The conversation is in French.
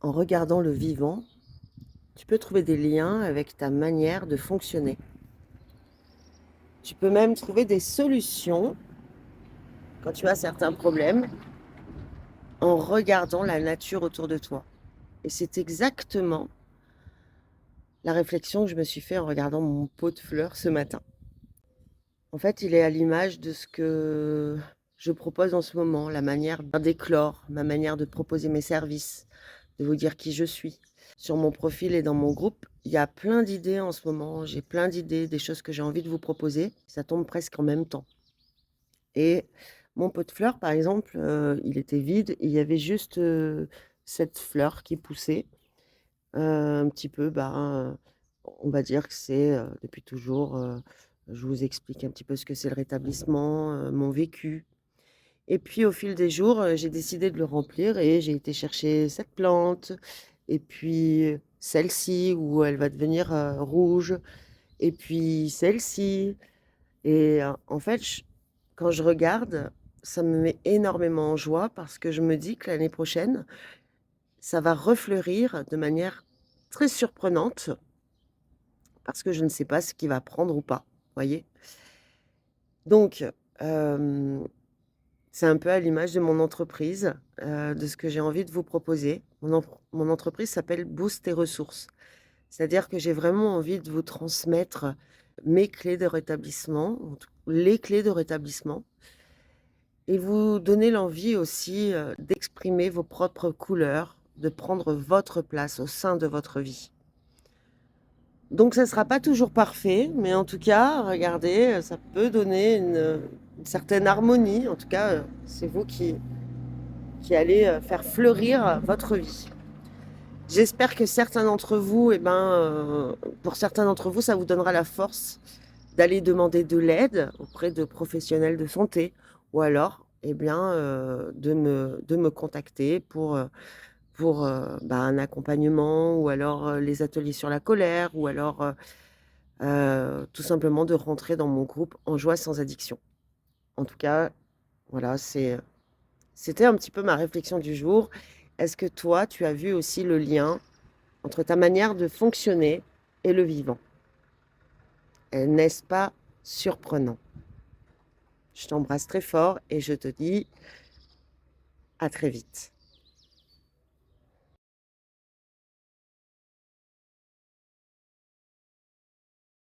En regardant le vivant, tu peux trouver des liens avec ta manière de fonctionner. Tu peux même trouver des solutions quand tu as certains problèmes en regardant la nature autour de toi. Et c'est exactement la réflexion que je me suis fait en regardant mon pot de fleurs ce matin. En fait, il est à l'image de ce que je propose en ce moment, la manière d'éclore, ma manière de proposer mes services, de vous dire qui je suis. Sur mon profil et dans mon groupe, il y a plein d'idées en ce moment. J'ai plein d'idées, des choses que j'ai envie de vous proposer. Ça tombe presque en même temps. Et mon pot de fleurs, par exemple, il était vide. Et il y avait juste cette fleur qui poussait. Un petit peu, on va dire que c'est depuis toujours. Je vous explique un petit peu ce que c'est le rétablissement, mon vécu. Et puis au fil des jours, j'ai décidé de le remplir et j'ai été chercher cette plante et puis celle-ci où elle va devenir, rouge et puis celle-ci et en fait, quand je regarde, ça me met énormément en joie parce que je me dis que l'année prochaine, ça va refleurir de manière très surprenante parce que je ne sais pas ce qui va prendre ou pas, voyez? Donc, hem c'est un peu à l'image de mon entreprise, de ce que j'ai envie de vous proposer. Mon entreprise s'appelle Boost tes ressources. C'est-à-dire que j'ai vraiment envie de vous transmettre mes clés de rétablissement, en tout les clés de rétablissement et vous donner l'envie aussi, d'exprimer vos propres couleurs, de prendre votre place au sein de votre vie. Donc ça ne sera pas toujours parfait, mais en tout cas, regardez, ça peut donner une certaine harmonie. En tout cas, c'est vous qui allez faire fleurir votre vie. J'espère que certains d'entre vous, pour certains d'entre vous, ça vous donnera la force d'aller demander de l'aide auprès de professionnels de santé ou alors, de me contacter pour un accompagnement ou alors les ateliers sur la colère ou alors tout simplement de rentrer dans mon groupe En joie sans addiction. En tout cas, voilà, c'était un petit peu ma réflexion du jour. Est-ce que toi, tu as vu aussi le lien entre ta manière de fonctionner et le vivant? Et n'est-ce pas surprenant? Je t'embrasse très fort et je te dis à très vite.